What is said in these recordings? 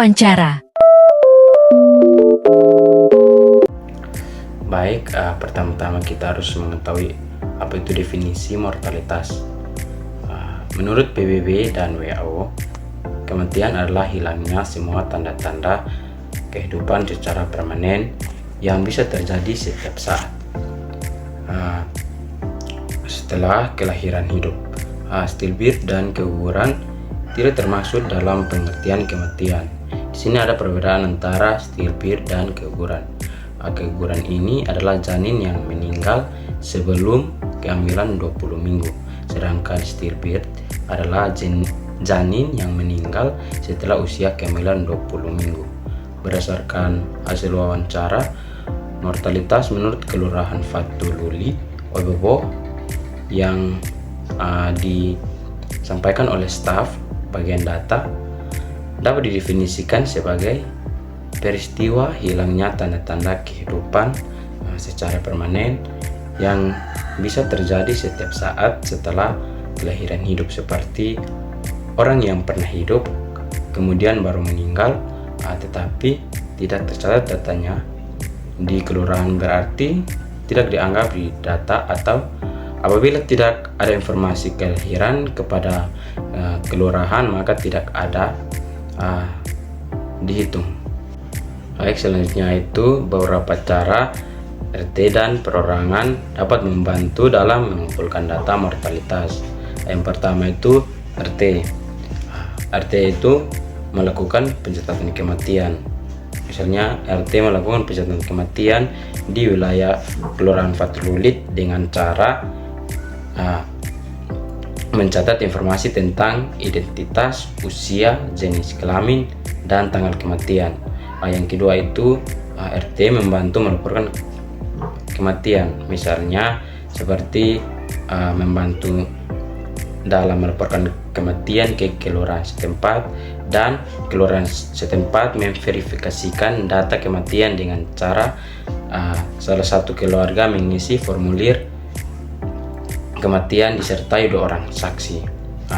wawancara. Baik, pertama-tama kita harus mengetahui apa itu definisi mortalitas. Menurut PBB dan WHO, kematian adalah hilangnya semua tanda-tanda kehidupan secara permanen yang bisa terjadi setiap saat setelah kelahiran hidup. Stillbirth dan keguguran tidak termasuk dalam pengertian kematian. Di sini ada perbedaan antara stillbirth dan keguguran. Keguguran ini adalah janin yang meninggal sebelum kehamilan 20 minggu, sedangkan stillbirth adalah janin yang meninggal setelah usia kehamilan 20 minggu. Berdasarkan hasil wawancara, mortalitas menurut Kelurahan Fatululi, Obobo, yang disampaikan oleh staf bagian data dapat didefinisikan sebagai peristiwa hilangnya tanda-tanda kehidupan secara permanen yang bisa terjadi setiap saat setelah kelahiran hidup, seperti orang yang pernah hidup kemudian baru meninggal tetapi tidak tercatat datanya di kelurahan, berarti tidak dianggap di data, atau apabila tidak ada informasi kelahiran kepada kelurahan maka tidak ada dihitung. Baik, selanjutnya itu beberapa cara RT dan perorangan dapat membantu dalam mengumpulkan data mortalitas. Yang pertama itu RT. RT itu melakukan pencatatan kematian. Misalnya RT melakukan pencatatan kematian di wilayah Kelurahan Fatululit dengan cara mencatat informasi tentang identitas, usia, jenis kelamin, dan tanggal kematian. Yang kedua itu RT membantu melaporkan kematian, misalnya seperti membantu dalam melaporkan kematian ke kelurahan setempat, dan kelurahan setempat memverifikasikan data kematian dengan cara salah satu keluarga mengisi formulir kematian disertai 2 orang saksi.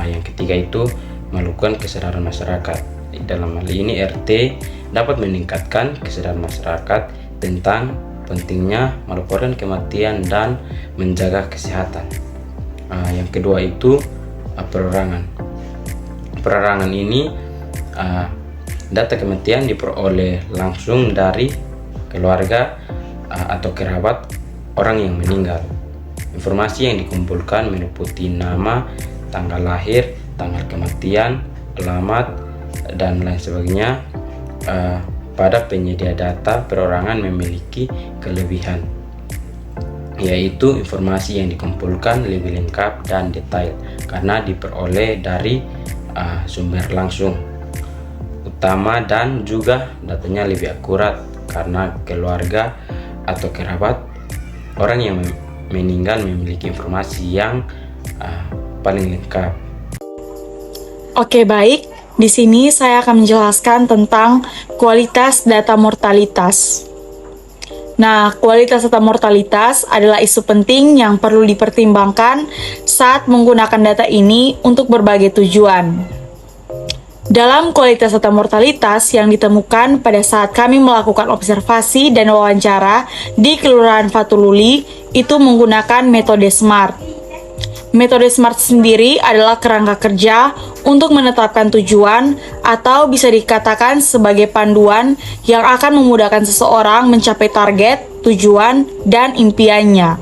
Yang ketiga itu melakukan kesadaran masyarakat. Dalam hal ini RT dapat meningkatkan kesadaran masyarakat tentang pentingnya melaporkan kematian dan menjaga kesehatan. Yang kedua itu perorangan. Perorangan ini data kematian diperoleh langsung dari keluarga atau kerabat orang yang meninggal. Informasi yang dikumpulkan meliputi nama, tanggal lahir, tanggal kematian, alamat, dan lain sebagainya. Pada penyedia data, perorangan memiliki kelebihan, yaitu informasi yang dikumpulkan lebih lengkap dan detail karena diperoleh dari sumber langsung utama, dan juga datanya lebih akurat karena keluarga atau kerabat orang yang meninggal memiliki informasi yang paling lengkap. Oke, baik. Di sini saya akan menjelaskan tentang kualitas data mortalitas. Nah, kualitas data mortalitas adalah isu penting yang perlu dipertimbangkan saat menggunakan data ini untuk berbagai tujuan. Dalam kualitas data mortalitas yang ditemukan pada saat kami melakukan observasi dan wawancara di Kelurahan Fatululi itu menggunakan metode SMART. Metode SMART sendiri adalah kerangka kerja untuk menetapkan tujuan, atau bisa dikatakan sebagai panduan yang akan memudahkan seseorang mencapai target, tujuan, dan impiannya.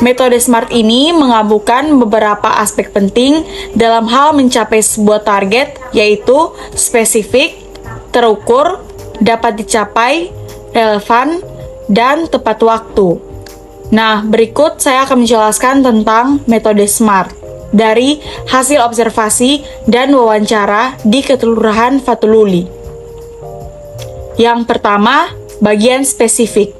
Metode SMART ini menggabungkan beberapa aspek penting dalam hal mencapai sebuah target, yaitu spesifik, terukur, dapat dicapai, relevan, dan tepat waktu. Nah, berikut saya akan menjelaskan tentang metode SMART dari hasil observasi dan wawancara di Kelurahan Fatululi. Yang pertama, bagian spesifik.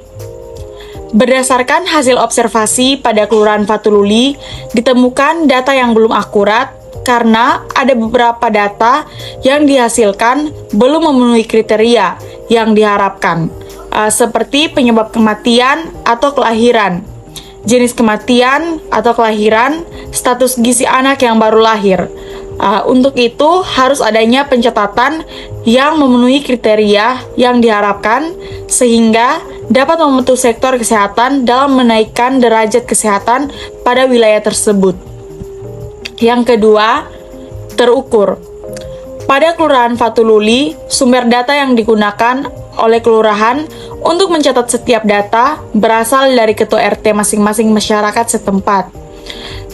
Berdasarkan hasil observasi pada Kelurahan Fatululi, ditemukan data yang belum akurat karena ada beberapa data yang dihasilkan belum memenuhi kriteria yang diharapkan, seperti penyebab kematian atau kelahiran, jenis kematian atau kelahiran, status gizi anak yang baru lahir, Untuk itu harus adanya pencatatan yang memenuhi kriteria yang diharapkan sehingga dapat membantu sektor kesehatan dalam menaikkan derajat kesehatan pada wilayah tersebut. Yang kedua, terukur. Pada Kelurahan Fatululi, sumber data yang digunakan oleh kelurahan untuk mencatat setiap data berasal dari ketua RT masing-masing masyarakat setempat.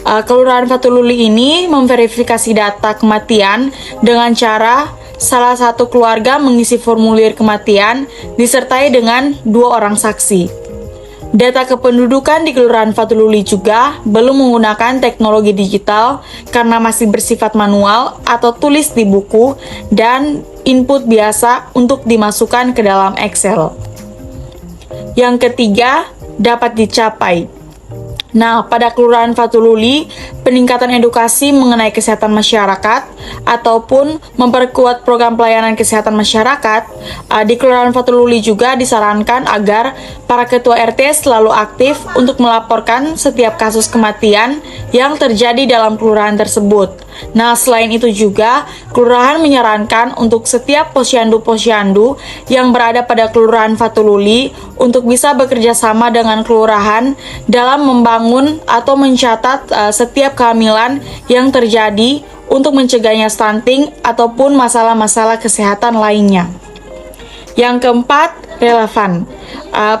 Kelurahan Fatululi ini memverifikasi data kematian dengan cara salah satu keluarga mengisi formulir kematian disertai dengan 2 orang saksi. Data kependudukan di Kelurahan Fatululi juga belum menggunakan teknologi digital karena masih bersifat manual atau tulis di buku dan input biasa untuk dimasukkan ke dalam Excel. Yang ketiga, dapat dicapai. Nah, pada Kelurahan Fatululi, peningkatan edukasi mengenai kesehatan masyarakat ataupun memperkuat program pelayanan kesehatan masyarakat, di Kelurahan Fatululi juga disarankan agar para ketua RT selalu aktif untuk melaporkan setiap kasus kematian yang terjadi dalam kelurahan tersebut. Nah, selain itu juga, kelurahan menyarankan untuk setiap posyandu-posyandu yang berada pada Kelurahan Fatululi untuk bisa bekerja sama dengan kelurahan dalam membangun atau mencatat setiap kehamilan yang terjadi untuk mencegahnya stunting ataupun masalah-masalah kesehatan lainnya. Yang keempat, relevan.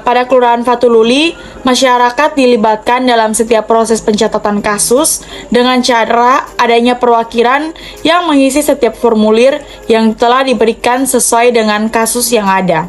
Pada Kelurahan Fatululi, masyarakat dilibatkan dalam setiap proses pencatatan kasus dengan cara adanya perwakilan yang mengisi setiap formulir yang telah diberikan sesuai dengan kasus yang ada.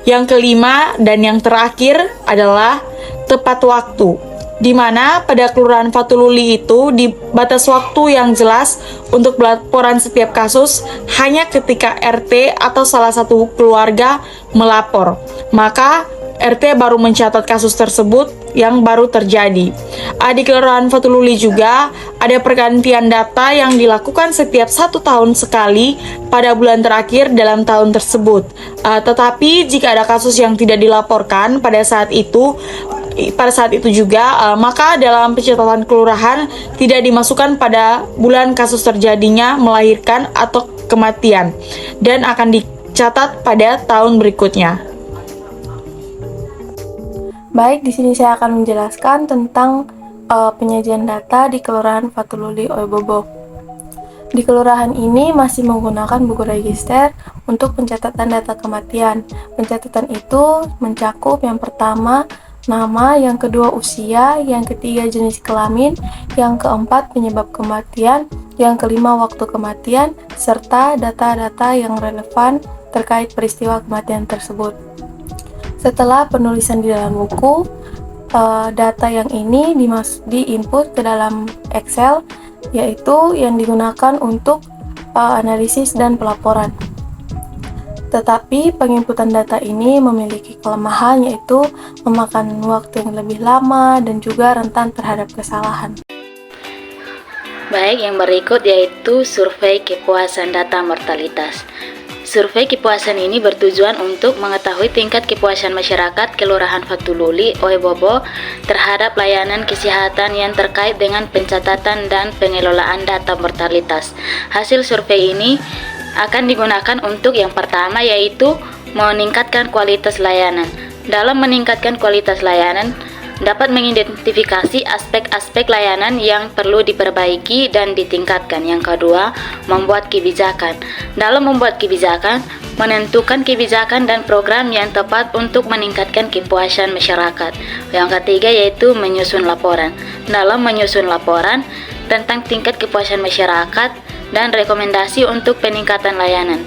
Yang kelima dan yang terakhir adalah tepat waktu, di mana pada Kelurahan Fatululi itu di batas waktu yang jelas untuk pelaporan setiap kasus hanya ketika RT atau salah satu keluarga melapor. Maka RT baru mencatat kasus tersebut yang baru terjadi. Di Kelurahan Fatululi juga ada pergantian data yang dilakukan setiap 1 tahun sekali pada bulan terakhir dalam tahun tersebut. Tetapi jika ada kasus yang tidak dilaporkan pada saat itu juga, maka dalam pencatatan kelurahan tidak dimasukkan pada bulan kasus terjadinya melahirkan atau kematian dan akan dicatat pada tahun berikutnya. Baik, di sini saya akan menjelaskan tentang penyajian data di Kelurahan Fatululi Oebobo. Di kelurahan ini masih menggunakan buku register untuk pencatatan data kematian. Pencatatan itu mencakup yang pertama nama, yang kedua usia, yang ketiga jenis kelamin, yang keempat penyebab kematian, yang kelima waktu kematian, serta data-data yang relevan terkait peristiwa kematian tersebut. Setelah penulisan di dalam buku, data yang ini diinput ke dalam Excel, yaitu yang digunakan untuk analisis dan pelaporan. Tetapi penginputan data ini memiliki kelemahan, yaitu memakan waktu yang lebih lama dan juga rentan terhadap kesalahan. Baik, yang berikut yaitu survei kepuasan data mortalitas. Survei kepuasan ini bertujuan untuk mengetahui tingkat kepuasan masyarakat Kelurahan Fatululi Oebobo terhadap layanan kesehatan yang terkait dengan pencatatan dan pengelolaan data mortalitas. Hasil survei ini akan digunakan untuk yang pertama, yaitu meningkatkan kualitas layanan. Dalam meningkatkan kualitas layanan, dapat mengidentifikasi aspek-aspek layanan yang perlu diperbaiki dan ditingkatkan. Yang kedua, membuat kebijakan. Dalam membuat kebijakan, menentukan kebijakan dan program yang tepat untuk meningkatkan kepuasan masyarakat. Yang ketiga yaitu menyusun laporan. Dalam menyusun laporan tentang tingkat kepuasan masyarakat dan rekomendasi untuk peningkatan layanan.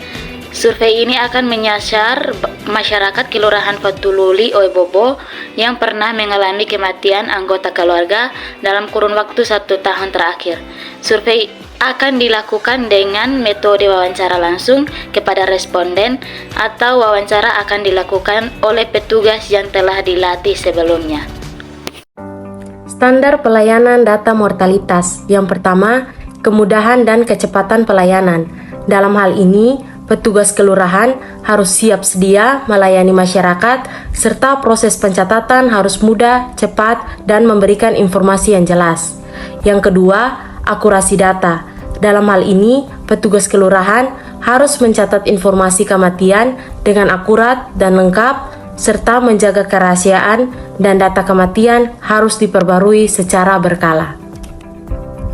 Survei ini akan menyasar masyarakat Kelurahan Fatululi Oebobo yang pernah mengalami kematian anggota keluarga dalam kurun waktu 1 tahun terakhir. Survei akan dilakukan dengan metode wawancara langsung kepada responden atau wawancara akan dilakukan oleh petugas yang telah dilatih sebelumnya. Standar pelayanan data mortalitas. Yang pertama, kemudahan dan kecepatan pelayanan. Dalam hal ini, petugas kelurahan harus siap sedia melayani masyarakat, serta proses pencatatan harus mudah, cepat, dan memberikan informasi yang jelas. Yang kedua, akurasi data. Dalam hal ini, petugas kelurahan harus mencatat informasi kematian dengan akurat dan lengkap, serta menjaga kerahasiaan dan data kematian harus diperbarui secara berkala.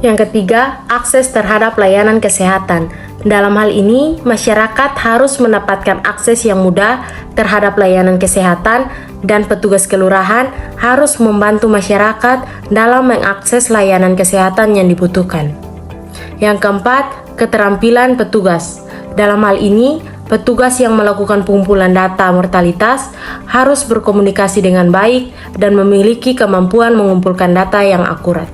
Yang ketiga, akses terhadap layanan kesehatan. Dalam hal ini, masyarakat harus mendapatkan akses yang mudah terhadap layanan kesehatan dan petugas kelurahan harus membantu masyarakat dalam mengakses layanan kesehatan yang dibutuhkan. Yang keempat, keterampilan petugas. Dalam hal ini, petugas yang melakukan pengumpulan data mortalitas harus berkomunikasi dengan baik dan memiliki kemampuan mengumpulkan data yang akurat.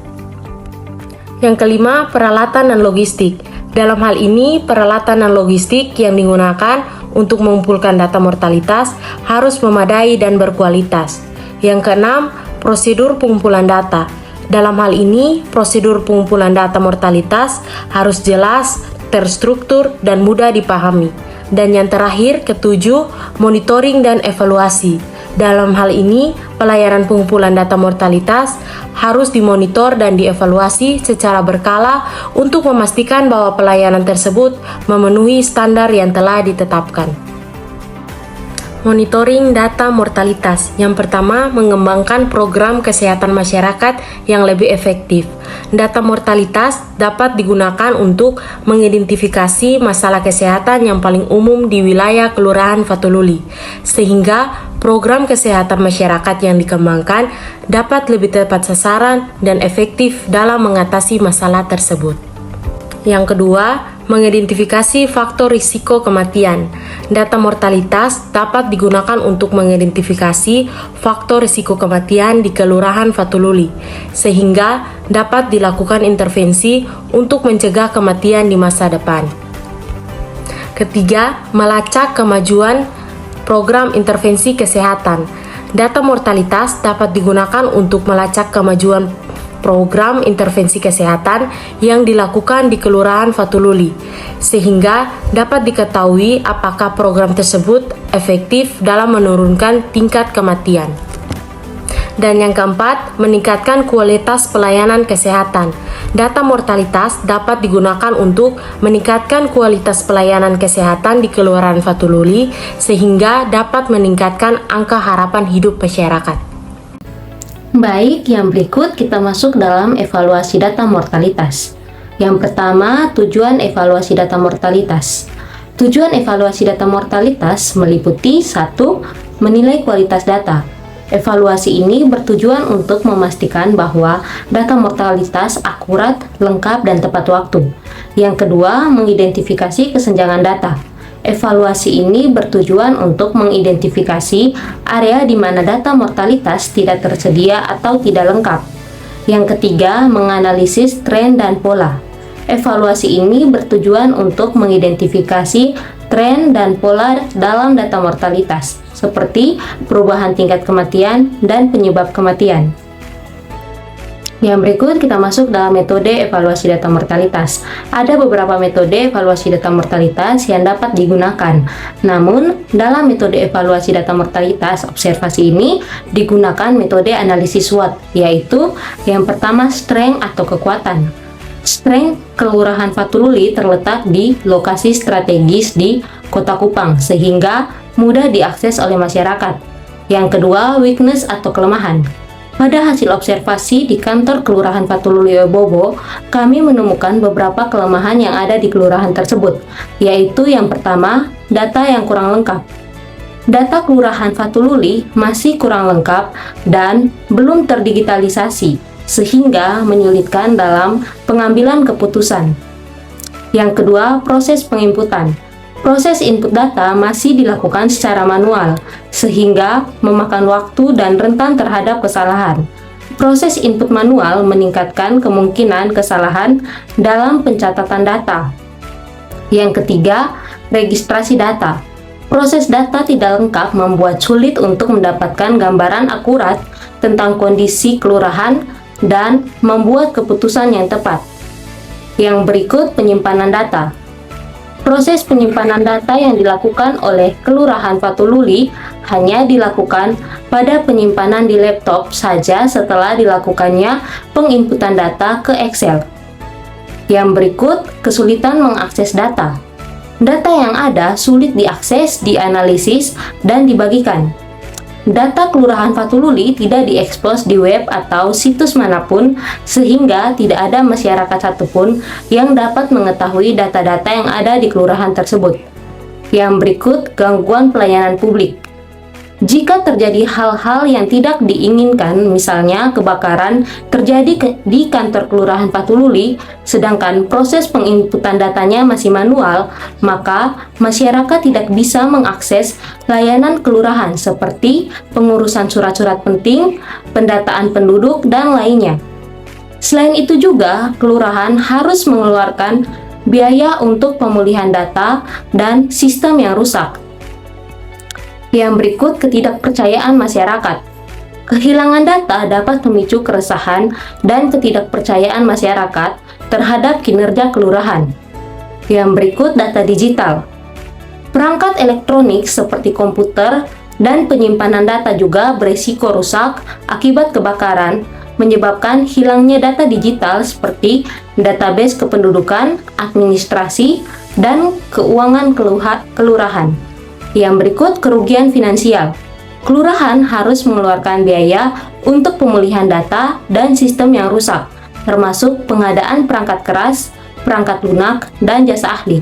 Yang kelima, peralatan dan logistik. Dalam hal ini, peralatan dan logistik yang digunakan untuk mengumpulkan data mortalitas harus memadai dan berkualitas. Yang keenam, prosedur pengumpulan data. Dalam hal ini, prosedur pengumpulan data mortalitas harus jelas, terstruktur, dan mudah dipahami. Dan yang terakhir, ketujuh, monitoring dan evaluasi. Dalam hal ini, pelayanan pengumpulan data mortalitas harus dimonitor dan dievaluasi secara berkala untuk memastikan bahwa pelayanan tersebut memenuhi standar yang telah ditetapkan. Monitoring data mortalitas. Yang pertama, mengembangkan program kesehatan masyarakat yang lebih efektif. Data mortalitas dapat digunakan untuk mengidentifikasi masalah kesehatan yang paling umum di wilayah Kelurahan Fatululi, sehingga program kesehatan masyarakat yang dikembangkan dapat lebih tepat sasaran dan efektif dalam mengatasi masalah tersebut. Yang kedua, mengidentifikasi faktor risiko kematian. Data mortalitas dapat digunakan untuk mengidentifikasi faktor risiko kematian di Kelurahan Fatululi, sehingga dapat dilakukan intervensi untuk mencegah kematian di masa depan. Ketiga, melacak kemajuan program intervensi kesehatan. Data mortalitas dapat digunakan untuk melacak kemajuan program intervensi kesehatan yang dilakukan di Kelurahan Fatululi, sehingga dapat diketahui apakah program tersebut efektif dalam menurunkan tingkat kematian. Dan yang keempat, meningkatkan kualitas pelayanan kesehatan. Data mortalitas dapat digunakan untuk meningkatkan kualitas pelayanan kesehatan di Kelurahan Fatululi, sehingga dapat meningkatkan angka harapan hidup masyarakat. Baik, yang berikut kita masuk dalam evaluasi data mortalitas. Yang pertama, tujuan evaluasi data mortalitas. Tujuan evaluasi data mortalitas meliputi 1. Menilai kualitas data. Evaluasi ini bertujuan untuk memastikan bahwa data mortalitas akurat, lengkap, dan tepat waktu. Yang kedua, mengidentifikasi kesenjangan data. Evaluasi ini bertujuan untuk mengidentifikasi area di mana data mortalitas tidak tersedia atau tidak lengkap. Yang ketiga, menganalisis tren dan pola. Evaluasi ini bertujuan untuk mengidentifikasi tren dan pola dalam data mortalitas, seperti perubahan tingkat kematian dan penyebab kematian. Yang berikut kita masuk dalam metode evaluasi data mortalitas. Ada beberapa metode evaluasi data mortalitas yang dapat digunakan. Namun, dalam metode evaluasi data mortalitas observasi ini digunakan metode analisis SWOT, yaitu yang pertama strength atau kekuatan. Strength Kelurahan Fatululi terletak di lokasi strategis di Kota Kupang, sehingga mudah diakses oleh masyarakat. Yang kedua, weakness atau kelemahan. Pada hasil observasi di kantor Kelurahan Fatululi Oebobo, kami menemukan beberapa kelemahan yang ada di kelurahan tersebut, yaitu yang pertama, data yang kurang lengkap. Data Kelurahan Fatululi masih kurang lengkap dan belum terdigitalisasi, sehingga menyulitkan dalam pengambilan keputusan. Yang kedua, proses penginputan. Proses input data masih dilakukan secara manual, sehingga memakan waktu dan rentan terhadap kesalahan. Proses input manual meningkatkan kemungkinan kesalahan dalam pencatatan data. Yang ketiga, registrasi data. Proses data tidak lengkap membuat sulit untuk mendapatkan gambaran akurat tentang kondisi kelurahan dan membuat keputusan yang tepat. Yang berikut, penyimpanan data. Proses penyimpanan data yang dilakukan oleh Kelurahan Fatululi hanya dilakukan pada penyimpanan di laptop saja setelah dilakukannya penginputan data ke Excel. Yang berikut, kesulitan mengakses data. Data yang ada sulit diakses, dianalisis, dan dibagikan. Data Kelurahan Fatululi tidak diekspos di web atau situs manapun, sehingga tidak ada masyarakat satupun yang dapat mengetahui data-data yang ada di kelurahan tersebut. Yang berikut, gangguan pelayanan publik. Jika terjadi hal-hal yang tidak diinginkan, misalnya kebakaran terjadi di kantor Kelurahan Fatululi, sedangkan proses penginputan datanya masih manual, maka masyarakat tidak bisa mengakses layanan kelurahan seperti pengurusan surat-surat penting, pendataan penduduk, dan lainnya. Selain itu juga, kelurahan harus mengeluarkan biaya untuk pemulihan data dan sistem yang rusak. Yang berikut, ketidakpercayaan masyarakat. Kehilangan data dapat memicu keresahan dan ketidakpercayaan masyarakat terhadap kinerja kelurahan. Yang berikut, data digital. Perangkat elektronik seperti komputer dan penyimpanan data juga beresiko rusak akibat kebakaran, menyebabkan hilangnya data digital seperti database kependudukan, administrasi, dan keuangan kelurahan. Yang berikut, kerugian finansial. Kelurahan harus mengeluarkan biaya untuk pemulihan data dan sistem yang rusak, termasuk pengadaan perangkat keras, perangkat lunak, dan jasa ahli.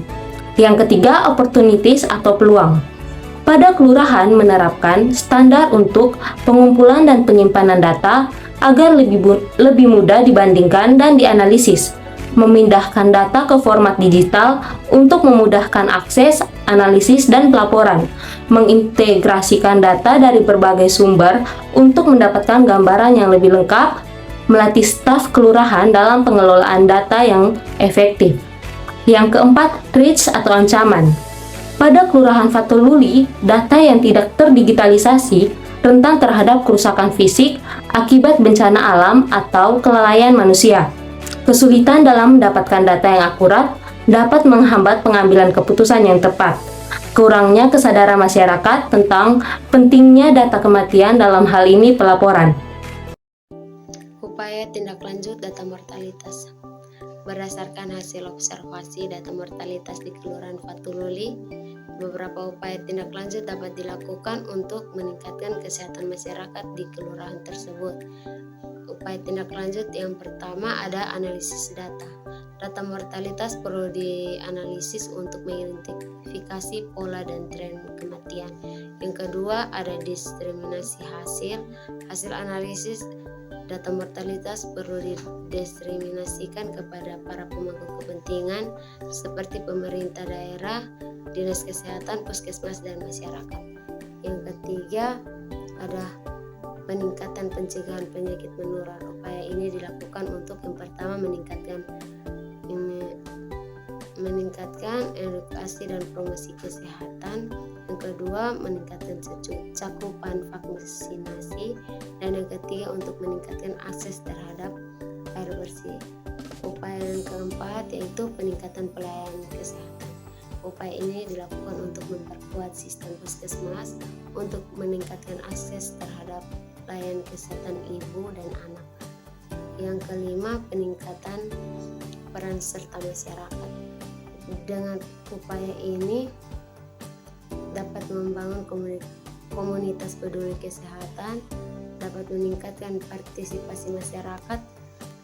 Yang ketiga, opportunities atau peluang. Pada kelurahan menerapkan standar untuk pengumpulan dan penyimpanan data agar lebih mudah dibandingkan dan dianalisis, memindahkan data ke format digital untuk memudahkan akses, analisis, dan pelaporan, mengintegrasikan data dari berbagai sumber untuk mendapatkan gambaran yang lebih lengkap, melatih staf kelurahan dalam pengelolaan data yang efektif. Yang keempat, threats atau ancaman. Pada Kelurahan Fatululi, data yang tidak terdigitalisasi rentan terhadap kerusakan fisik akibat bencana alam atau kelalaian manusia. Kesulitan dalam mendapatkan data yang akurat dapat menghambat pengambilan keputusan yang tepat. Kurangnya kesadaran masyarakat tentang pentingnya data kematian, dalam hal ini pelaporan. Upaya tindak lanjut data mortalitas. Berdasarkan hasil observasi data mortalitas di Kelurahan Fatululi, beberapa upaya tindak lanjut dapat dilakukan untuk meningkatkan kesehatan masyarakat di kelurahan tersebut. Upaya tindak lanjut yang pertama ada analisis data. Data mortalitas perlu dianalisis untuk mengidentifikasi pola dan tren kematian. Yang kedua ada diskriminasi hasil analisis data mortalitas perlu didiskriminasikan kepada para pemangku kepentingan seperti pemerintah daerah, dinas kesehatan, puskesmas, dan masyarakat. Yang ketiga ada peningkatan pencegahan penyakit menular. Upaya ini dilakukan untuk yang pertama meningkatkan edukasi dan promosi kesehatan, yang kedua meningkatkan cakupan vaksinasi, dan yang ketiga untuk meningkatkan akses terhadap air bersih. Upaya yang keempat yaitu peningkatan pelayanan kesehatan. Upaya ini dilakukan untuk memperkuat sistem puskesmas untuk meningkatkan akses terhadap layanan kesehatan ibu dan anak. Yang kelima, peningkatan peran serta masyarakat. Dengan upaya ini dapat membangun komunitas peduli kesehatan, dapat meningkatkan partisipasi masyarakat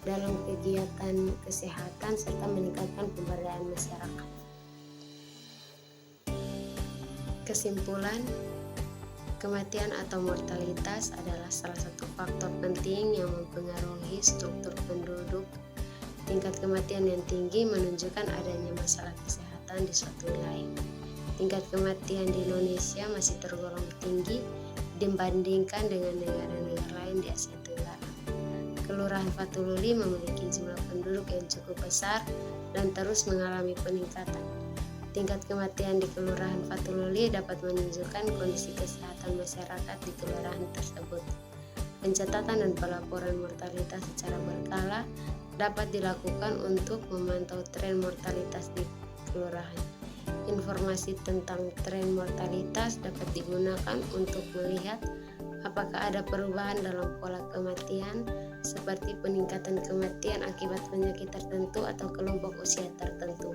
dalam kegiatan kesehatan, serta meningkatkan pemberdayaan masyarakat. Kesimpulan, kematian atau mortalitas adalah salah satu faktor penting yang mempengaruhi struktur penduduk. Tingkat kematian yang tinggi menunjukkan adanya masalah kesehatan di suatu wilayah. Tingkat kematian di Indonesia masih tergolong tinggi dibandingkan dengan negara-negara lain di Asia Tenggara. Kelurahan Fatululi memiliki jumlah penduduk yang cukup besar dan terus mengalami peningkatan. Tingkat kematian di Kelurahan Fatululi dapat menunjukkan kondisi kesehatan masyarakat di kelurahan tersebut. Pencatatan dan pelaporan mortalitas secara berkala dapat dilakukan untuk memantau tren mortalitas di kelurahan. Informasi tentang tren mortalitas dapat digunakan untuk melihat apakah ada perubahan dalam pola kematian seperti peningkatan kematian akibat penyakit tertentu atau kelompok usia tertentu.